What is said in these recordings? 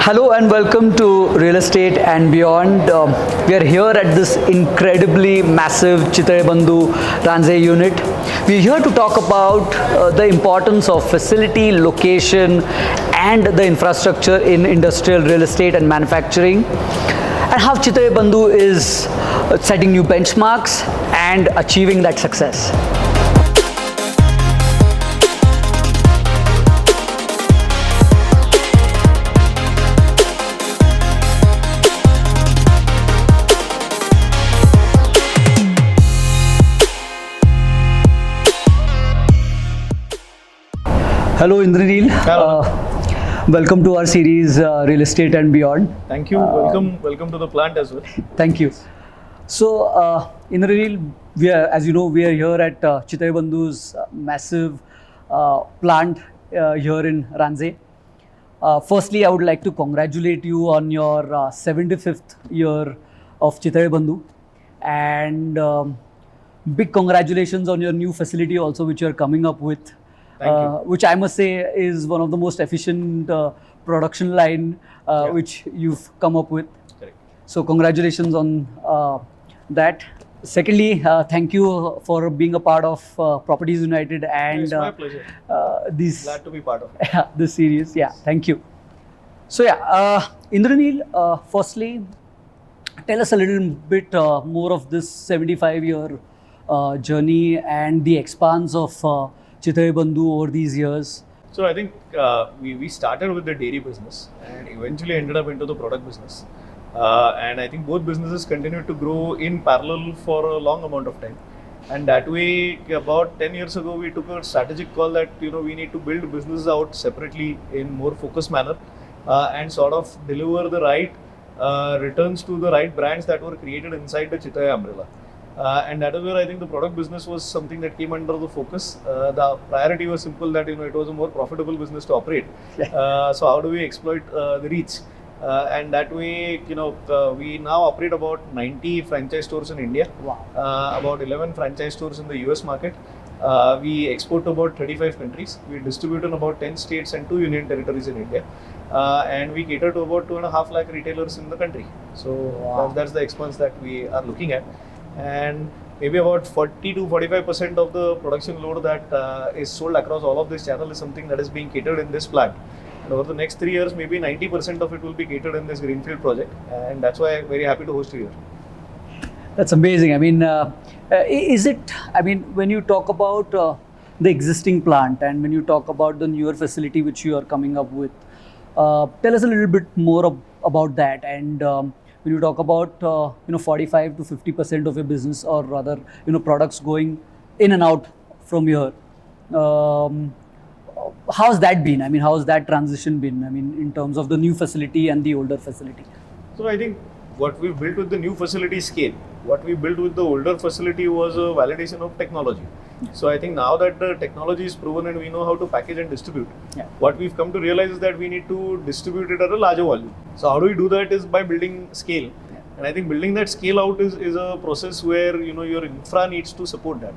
Hello and welcome to Real Estate and Beyond. We are here at this incredibly massive Chitale Bandhu Ranze unit. We are here to talk about the importance of facility, location and the infrastructure in industrial real estate and manufacturing, and how Chitale Bandhu is setting new benchmarks and achieving that success. Hello Indraneel. Hello. Welcome to our series Real Estate and Beyond. Thank you. Welcome to the plant as well. Thank you. So Indraneel, as you know, we are here at Chitale Bandhu's massive plant here in Ranze. Firstly, I would like to congratulate you on your 75th year of Chitale Bandhu, and big congratulations on your new facility also, which you are coming up with. Which I must say is one of the most efficient production line which you've come up with. Correct. So congratulations on that. Secondly, thank you for being a part of Properties United and It's my pleasure. Glad to be part of it. this series. Yeah, thank you. So Indraneel, firstly, tell us a little bit more of this 75-year journey and the expanse of Chitale Bandhu over these years. So I think we started with the dairy business and eventually ended up into the product business. And I think both businesses continued to grow in parallel for a long amount of time. And that way, about 10 years ago, we took a strategic call that we need to build business out separately in more focused manner and sort of deliver the right returns to the right brands that were created inside the Chitale umbrella. And that is where I think the product business was something that came under the focus. The priority was simple, that it was a more profitable business to operate. So how do we exploit the reach? And that way, we now operate about 90 franchise stores in India. Wow. About 11 franchise stores in the US market. We export to about 35 countries. We distribute in about 10 states and 2 union territories in India. And we cater to about 2.5 lakh retailers in the country. So Wow. that's the expanse that we are looking at. And maybe about 40 to 45% of the production load that is sold across all of this channel is something that is being catered in this plant. And over the next 3 years, maybe 90% of it will be catered in this greenfield project, and that's why I'm very happy to host you here. That's amazing. I mean, when you talk about the existing plant and when you talk about the newer facility which you are coming up with, tell us a little bit more about that. And when you talk about 45 to 50% of your business, or rather products going in and out from here, how's that been? I mean, how's that transition been? I mean, in terms of the new facility and the older facility. So I think what we built with the new facility scale, what we built with the older facility was a validation of technology. So I think now that the technology is proven and we know how to package and distribute, what we've come to realize is that we need to distribute it at a larger volume. So how do we do that is by building scale. And I think building that scale out is a process where your infra needs to support that.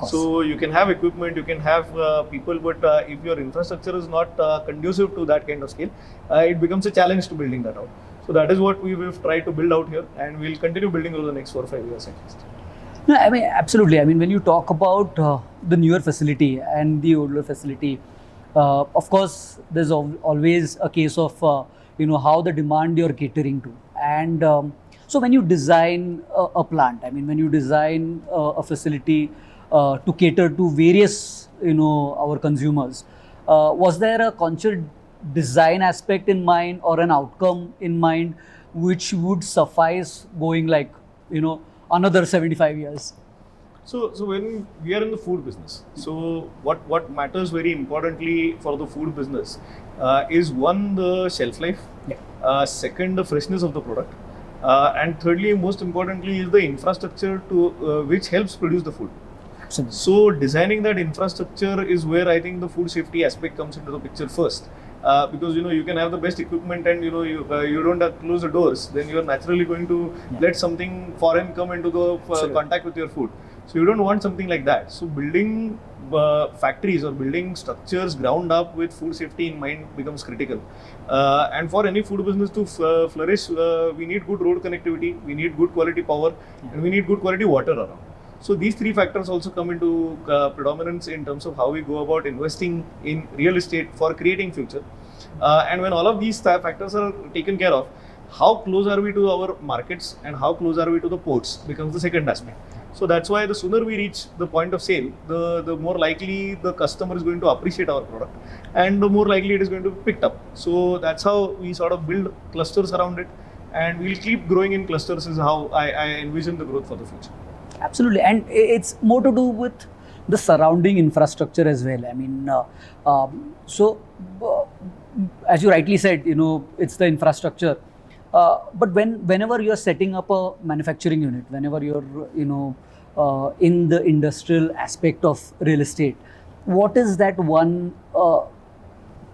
So you can have equipment, you can have people, but if your infrastructure is not conducive to that kind of scale, it becomes a challenge to building that out. So that is what we've tried to build out here, and we'll continue building over the next 4 or 5 years at least. No, I mean, absolutely. I mean, when you talk about the newer facility and the older facility, of course, there's always a case of how the demand you're catering to. And so when you design a plant, I mean, when you design a facility to cater to various our consumers, was there a conscious design aspect in mind or an outcome in mind which would suffice going like another 75 years? So when we are in the food business, so what matters very importantly for the food business is one, the shelf life, second, the freshness of the product, and thirdly, most importantly, is the infrastructure to which helps produce the food. Absolutely. So designing that infrastructure is where I think the food safety aspect comes into the picture first. Because you can have the best equipment and you don't have to close the doors, then you are naturally going to let something foreign come into the contact with your food. So you don't want something like that. So building factories or building structures ground up with food safety in mind becomes critical. And for any food business to flourish, we need good road connectivity, we need good quality power, and we need good quality water around. So these three factors also come into predominance in terms of how we go about investing in real estate for creating future. And when all of these factors are taken care of, how close are we to our markets and how close are we to the ports becomes the second aspect. So that's why the sooner we reach the point of sale, the more likely the customer is going to appreciate our product, and the more likely it is going to be picked up. So that's how we sort of build clusters around it, and we'll keep growing in clusters is how I envision the growth for the future. Absolutely, and it's more to do with the surrounding infrastructure as well. I mean, as you rightly said, it's the infrastructure. But whenever you're setting up a manufacturing unit, whenever you're in the industrial aspect of real estate, what is that one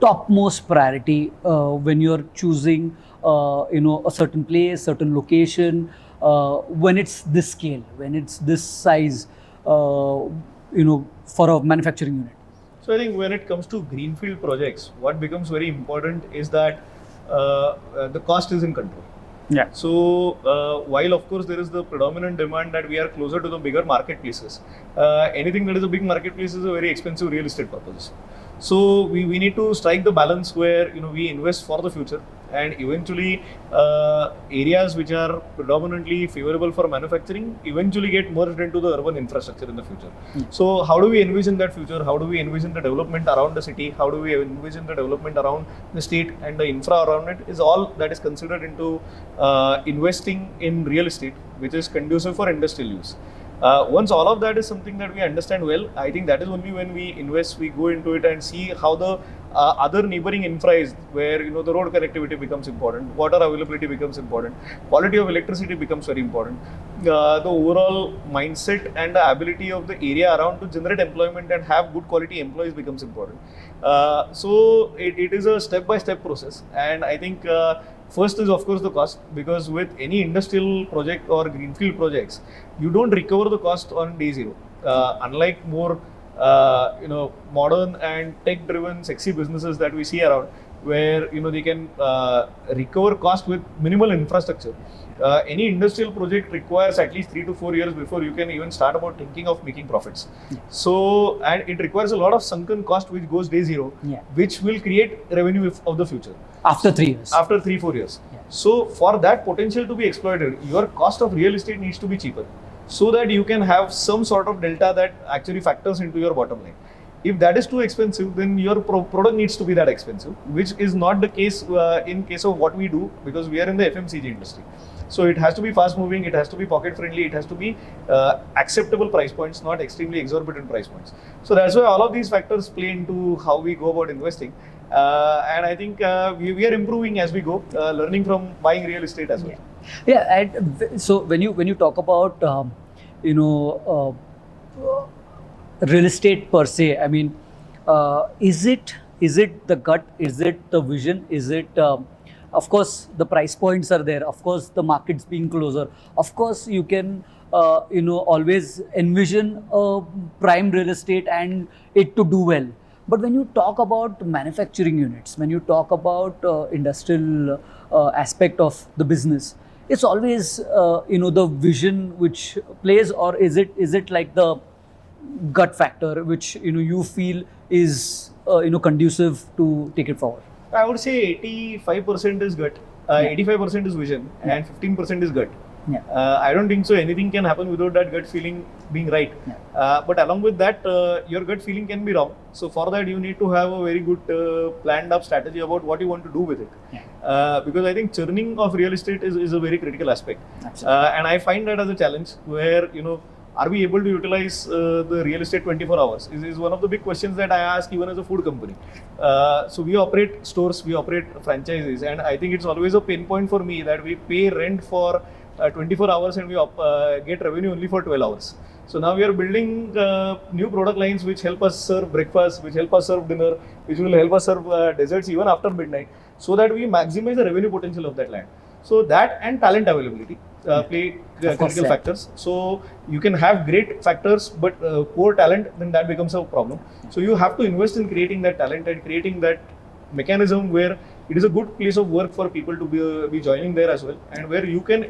topmost priority when you're choosing a certain place, certain location, when it's this scale, when it's this size, for a manufacturing unit? So I think when it comes to greenfield projects, what becomes very important is that the cost is in control. Yeah. So while of course there is the predominant demand that we are closer to the bigger marketplaces, anything that is a big marketplace is a very expensive real estate proposition. So we need to strike the balance where we invest for the future, and eventually areas which are predominantly favorable for manufacturing eventually get merged into the urban infrastructure in the future. So how do we envision that future? How do we envision the development around the city? How do we envision the development around the state and the infra around it is all that is considered into investing in real estate, which is conducive for industrial use. Once all of that is something that we understand well, I think that is only when we invest, we go into it and see how the other neighboring infra is, where the road connectivity becomes important, water availability becomes important, quality of electricity becomes very important, the overall mindset and the ability of the area around to generate employment and have good quality employees becomes important. So it is a step-by-step process, and I think first is of course the cost, because with any industrial project or greenfield projects, you don't recover the cost on day zero. Unlike more modern and tech-driven sexy businesses that we see around, where they can recover cost with minimal infrastructure. Any industrial project requires at least 3 to 4 years before you can even start about thinking of making profits. So, and it requires a lot of sunken cost which goes day zero, which will create revenue of the future. After 3 years. After 3-4 years. So for that potential to be exploited, your cost of real estate needs to be cheaper, so that you can have some sort of delta that actually factors into your bottom line. If that is too expensive, then your product needs to be that expensive, which is not the case in case of what we do, because we are in the FMCG industry. So it has to be fast moving, it has to be pocket friendly, it has to be acceptable price points, not extremely exorbitant price points. So that's why all of these factors play into how we go about investing. And I think we are improving as we go, learning from buying real estate as well. Yeah, and so when you talk about real estate per se, I mean, is it the gut? Is it the vision? Is it of course the price points are there, of course the markets being closer, of course you can always envision a prime real estate and it to do well. But when you talk about manufacturing units, when you talk about industrial aspect of the business, it's always the vision which plays, or is it like the gut factor which you feel is conducive to take it forward? I would say 85% is gut, 85% is vision, and 15% is gut. I don't think so anything can happen without that gut feeling being right. But along with that, your gut feeling can be wrong. So for that, you need to have a very good planned up strategy about what you want to do with it. Because I think churning of real estate is a very critical aspect. And I find that as a challenge where, are we able to utilize the real estate 24 hours? Is one of the big questions that I ask even as a food company. So we operate stores, we operate franchises, and I think it's always a pain point for me that we pay rent for 24 hours and we get revenue only for 12 hours. So now we are building new product lines which help us serve breakfast, which help us serve dinner, which will help us serve desserts even after midnight, so that we maximize the revenue potential of that land. So that and talent availability play critical factors. So you can have great factors, but poor talent, then that becomes a problem. So you have to invest in creating that talent and creating that mechanism where it is a good place of work for people to be joining there as well, and where you can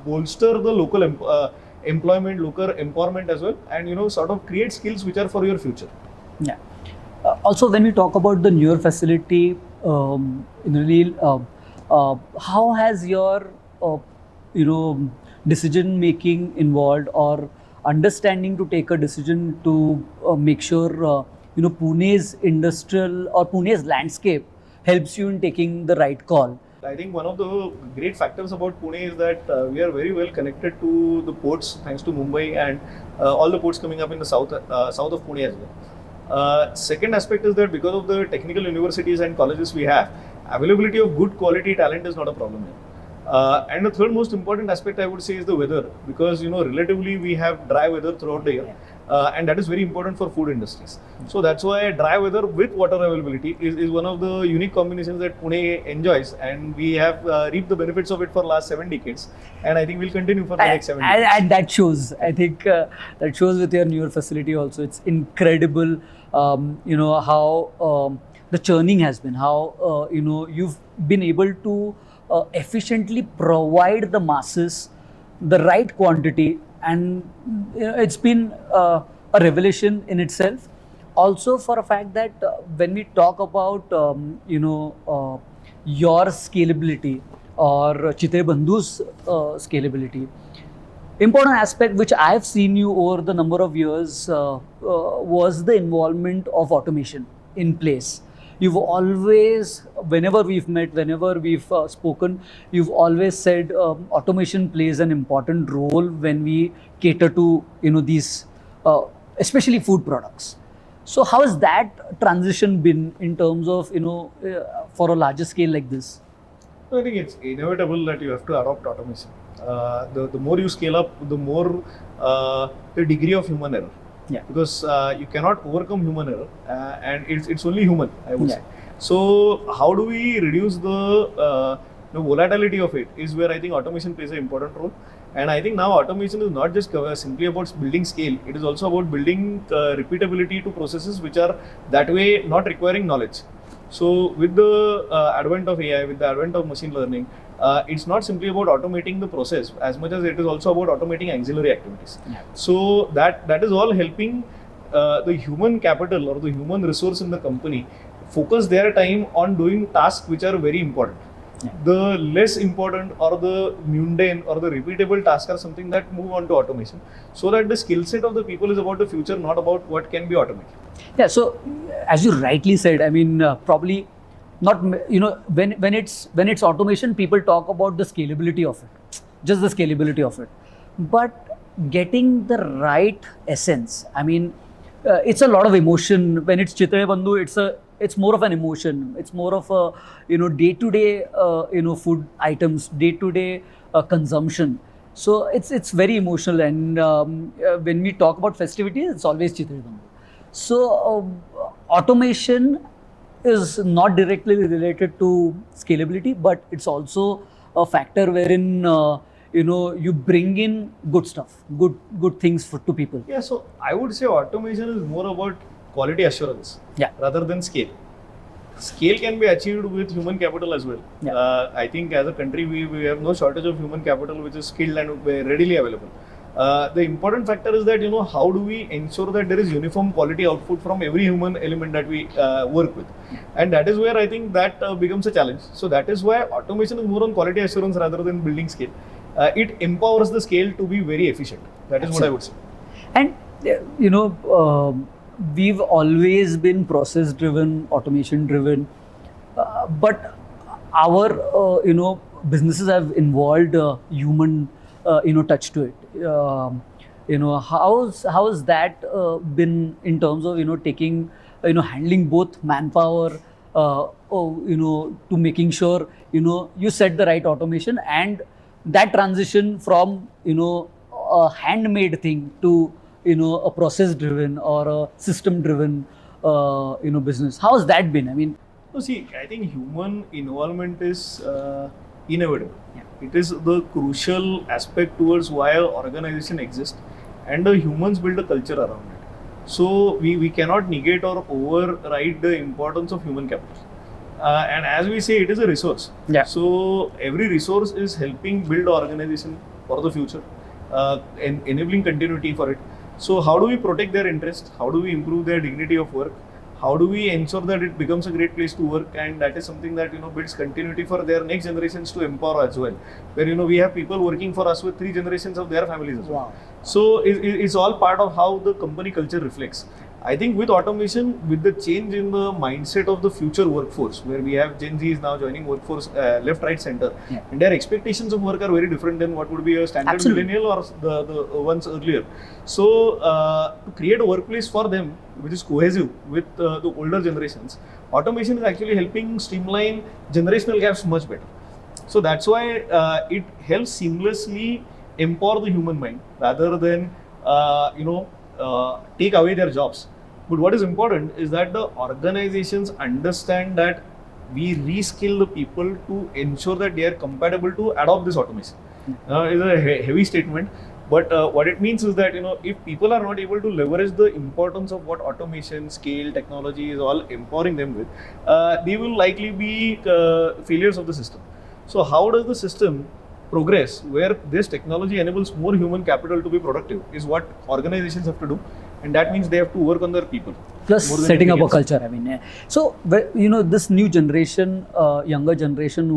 bolster the local employment, local empowerment as well, and sort of create skills which are for your future. Yeah. Also, when we talk about the newer facility, Indraneel, how has your decision making involved, or understanding to take a decision to make sure Pune's industrial or Pune's landscape helps you in taking the right call? I think one of the great factors about Pune is that we are very well connected to the ports, thanks to Mumbai and all the ports coming up in the south of Pune as well. Second aspect is that because of the technical universities and colleges we have, availability of good quality talent is not a problem here. And the third most important aspect I would say is the weather, because relatively we have dry weather throughout the year, and that is very important for food industries. So that's why dry weather with water availability is one of the unique combinations that Pune enjoys, and we have reaped the benefits of it for last 7 decades, and I think we'll continue for the next 7 decades. And that shows. I think that shows with your newer facility also. It's incredible, how the churning has been, how you've been able to efficiently provide the masses the right quantity, and it's been a revelation in itself. Also, for a fact that when we talk about your scalability or Chitale Bandhu's scalability, important aspect which I've seen you over the number of years was the involvement of automation in place. You've always, whenever we've met, whenever we've spoken, you've always said automation plays an important role when we cater to these, especially food products. So how has that transition been in terms of for a larger scale like this? I think it's inevitable that you have to adopt automation. The more you scale up, the more the degree of human error. Yeah. Because you cannot overcome human error, and it's only human, I would say. So how do we reduce the volatility of it is where I think automation plays an important role. And I think now automation is not just simply about building scale, it is also about building repeatability to processes which are that way not requiring knowledge. So with the advent of AI, with the advent of machine learning, it's not simply about automating the process as much as it is also about automating auxiliary activities. Yeah. So that is all helping the human capital or the human resource in the company focus their time on doing tasks which are very important. Yeah. The less important or the mundane or the repeatable tasks are something that move on to automation, so that the skill set of the people is about the future, not about what can be automated. Yeah, so as you rightly said, I mean, probably not, when it's automation, people talk about the scalability of it, just the scalability of it. But getting the right essence, I mean, it's a lot of emotion. When it's Chitale Bandhu, it's more of an emotion. It's more of a day-to-day food items, day-to-day consumption. So it's very emotional, and when we talk about festivities, it's always Chitale Bandhu. So automation is not directly related to scalability, but it's also a factor wherein you bring in good stuff, good things to people. Yeah, so I would say automation is more about quality assurance, rather than scale. Scale can be achieved with human capital as well. Yeah. I think as a country we have no shortage of human capital which is skilled and readily available. The important factor is that how do we ensure that there is uniform quality output from every human element that we work with, and that is where I think that becomes a challenge. So that is why automation is more on quality assurance rather than building scale. It empowers the scale to be very efficient. That is what I would say. And we've always been process driven, automation driven, but our businesses have involved human touch to it. How's that been in terms of taking handling both manpower to making sure you set the right automation, and that transition from a handmade thing to a process driven or a system driven business. How has that been? I mean, so see, I think human involvement is inevitable. Yeah. It is the crucial aspect towards why an organization exists, and the humans build a culture around it. So we cannot negate or override the importance of human capital. And as we say, it is a resource. Yeah. So every resource is helping build organization for the future, and enabling continuity for it. So how do we protect their interest? How do we improve their dignity of work? How do we ensure that it becomes a great place to work? And that is something that builds continuity for their next generations to empower as well. Where we have people working for us with 3 generations of their families as well. Wow. So it's all part of how the company culture reflects. I think with automation, with the change in the mindset of the future workforce, where we have Gen Zs now joining workforce left, right, center, Yeah. and their expectations of work are very different than what would be a standard Absolutely. millennial or the ones earlier. So to create a workplace for them which is cohesive with the older generations, automation is actually helping streamline generational gaps much better. So that's why it helps seamlessly empower the human mind rather than take away their jobs. But what is important is that the organizations understand that we reskill the people to ensure that they are compatible to adopt this automation. It's a heavy statement, but what it means is that if people are not able to leverage the importance of what automation, scale, technology is all empowering them with, they will likely be failures of the system. So how does the system progress where this technology enables more human capital to be productive is what organizations have to do, and that means they have to work on their people. Plus more than setting up a anything else. culture. I mean, so this new generation, younger generation,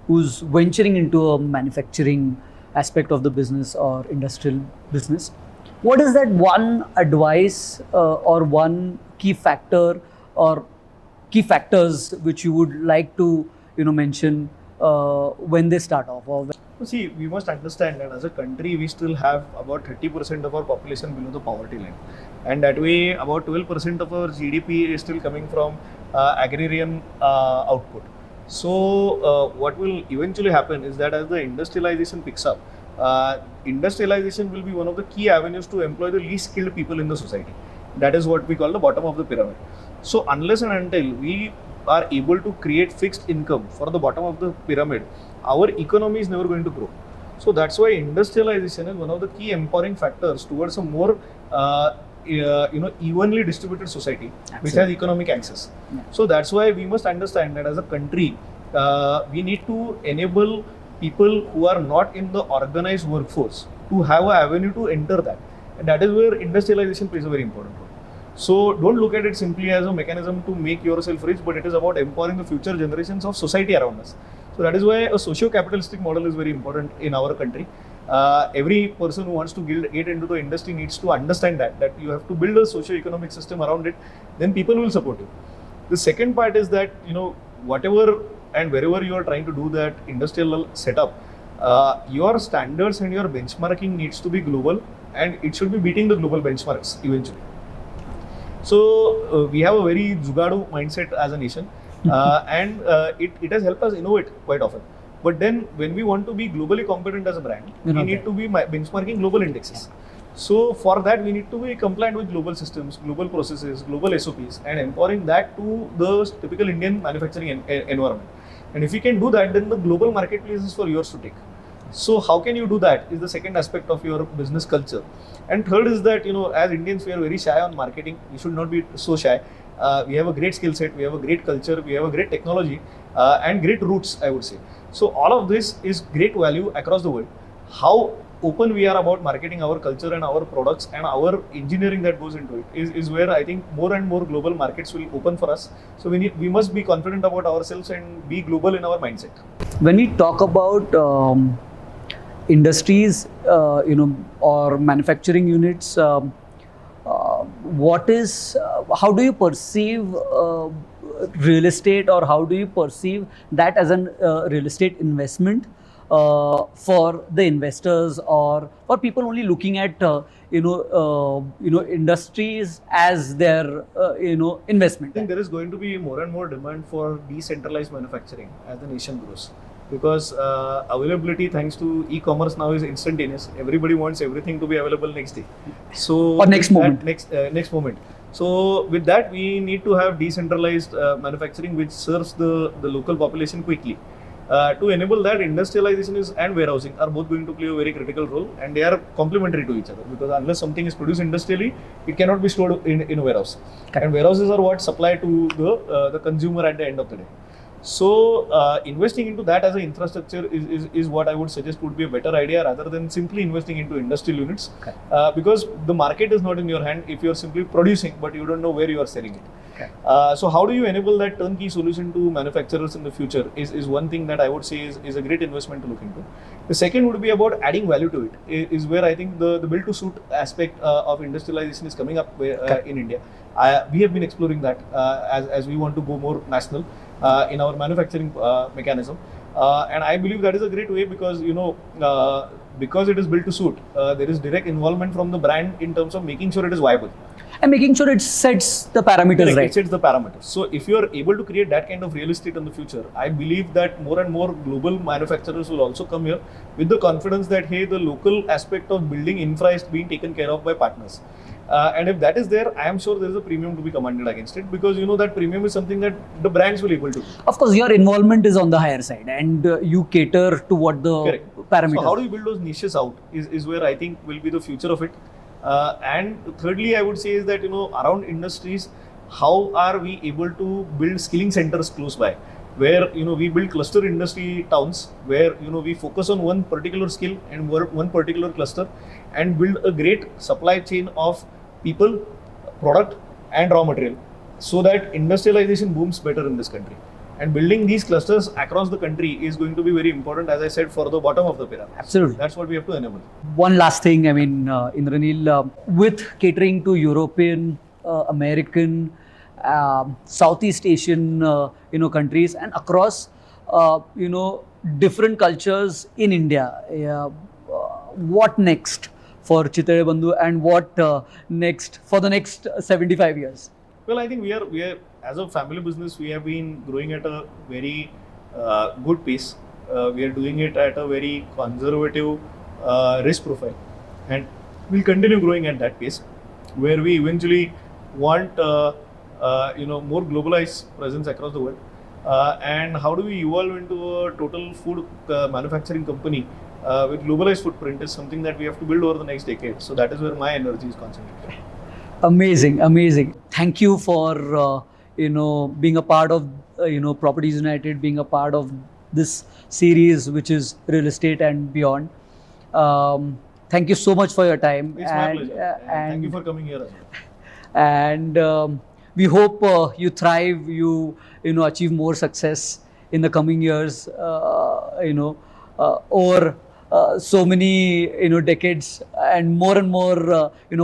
who's venturing into a manufacturing aspect of the business or industrial business. What is that one advice or one key factor or key factors which you would like to mention when they start off? Or See, we must understand that as a country, we still have about 30% of our population below the poverty line. And that way, about 12% of our GDP is still coming from agrarian output. So, what will eventually happen is that as the industrialization picks up, industrialization will be one of the key avenues to employ the least skilled people in the society. That is what we call the bottom of the pyramid. So, unless and until we are able to create fixed income for the bottom of the pyramid, our economy is never going to grow. So that's why industrialization is one of the key empowering factors towards a more evenly distributed society which has economic access. Yeah. So that's why we must understand that as a country, we need to enable people who are not in the organized workforce to have an avenue to enter that. And that is where industrialization plays a very important role. So don't look at it simply as a mechanism to make yourself rich, but it is about empowering the future generations of society around us. So that is why a socio-capitalistic model is very important in our country. Every person who wants to get into the industry needs to understand that you have to build a socio-economic system around it, then people will support you. The second part is that, whatever and wherever you are trying to do that industrial setup, your standards and your benchmarking needs to be global, and it should be beating the global benchmarks eventually. So we have a very Jugadu mindset as a nation, and it has helped us innovate quite often. But then when we want to be globally competent as a brand, we need to be benchmarking global indexes. So for that, we need to be compliant with global systems, global processes, global SOPs, and empowering that to the typical Indian manufacturing environment. And if we can do that, then the global marketplace is for yours to take. So how can you do that is the second aspect of your business culture. And third is that, as Indians, we are very shy on marketing. We should not be so shy. We have a great skill set, we have a great culture, we have a great technology, and great roots, I would say. So all of this is great value across the world. How open we are about marketing our culture and our products and our engineering that goes into it is where I think more and more global markets will open for us. So we must be confident about ourselves and be global in our mindset. when we talk about industries, or manufacturing units, how do you perceive real estate, or how do you perceive that as an real estate investment for the investors, or for people only looking at industries as their investment? I think there is going to be more and more demand for decentralized manufacturing as the nation grows, because availability thanks to e-commerce now is instantaneous. Everybody wants everything to be available next day. So Or next moment. Next moment. So with that, we need to have decentralized manufacturing which serves the local population quickly. To enable that, industrialization and warehousing are both going to play a very critical role, and they are complementary to each other, because unless something is produced industrially, it cannot be stored in a warehouse. Correct. And warehouses are what supply to the consumer at the end of the day. So investing into that as an infrastructure is what I would suggest would be a better idea, rather than simply investing into industrial units, because the market is not in your hand if you are simply producing but you don't know where you are selling it. Okay. So how do you enable that turnkey solution to manufacturers in the future is one thing that I would say is a great investment to look into. The second would be about adding value to it, is where I think the build to suit aspect of industrialization is coming up in India. We have been exploring that as we want to go more national in our manufacturing mechanism, and I believe that is a great way, because because it is built to suit, there is direct involvement from the brand in terms of making sure it is viable And making sure it sets the parameters Correct, right. it sets the parameters. So if you are able to create that kind of real estate in the future, I believe that more and more global manufacturers will also come here with the confidence that, hey, the local aspect of building infra is being taken care of by partners. And if that is there, I am sure there is a premium to be commanded against it, because that premium is something that the brands will able to do. Of course, your involvement is on the higher side, and you cater to what the Correct. parameters. So how do you build those niches out is where I think will be the future of it. And thirdly, I would say is that around industries, how are we able to build skilling centers close by, where we build cluster industry towns where we focus on one particular skill and one particular cluster, and build a great supply chain of people, product and raw material, so that industrialization booms better in this country. And building these clusters across the country is going to be very important, as I said, for the bottom of the pyramid. Absolutely. That's what we have to enable. One last thing, I mean, Indraneel, with catering to European, American, Southeast Asian, countries, and across, different cultures in India, what next for Chitale Bandhu, and what next for the next 75 years? Well, I think we are as a family business, we have been growing at a very good pace. We are doing it at a very conservative risk profile, and we'll continue growing at that pace, where we eventually want more globalized presence across the world. And how do we evolve into a total food manufacturing company with globalized footprint is something that we have to build over the next decade. So that is where my energy is concentrated. Amazing. Thank you for being a part of Properties United, being a part of this series, which is real estate and beyond. Thank you so much for your time. It's my pleasure. And thank you for coming here as well. And we hope you thrive, you achieve more success in the coming years, or so many decades, and more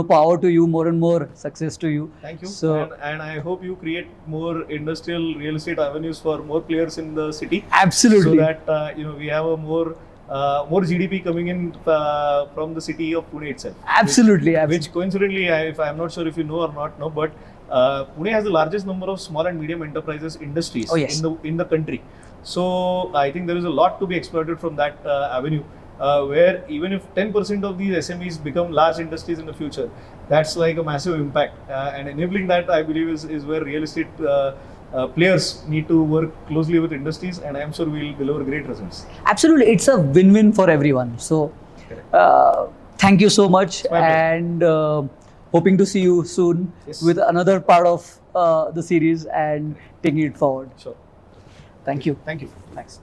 power to you, more and more success to you. Thank you. So and I hope you create more industrial real estate avenues for more players in the city. absolutely. So that we have a more GDP coming in from the city of Pune itself. Absolutely. Which coincidentally, I'm not sure if you know or not know, but Pune has the largest number of small and medium enterprises industries Oh, yes. in the country. So I think there is a lot to be exploited from that avenue. Where even if 10% of these SMEs become large industries in the future, that's like a massive impact. And enabling that, I believe, is where real estate players need to work closely with industries, and I'm sure we'll deliver great results. Absolutely, it's a win-win for everyone. So thank you so much, my pleasure. and hoping to see you soon Yes. with another part of the series and taking it forward. Sure. Thank you. Thank you. Thanks.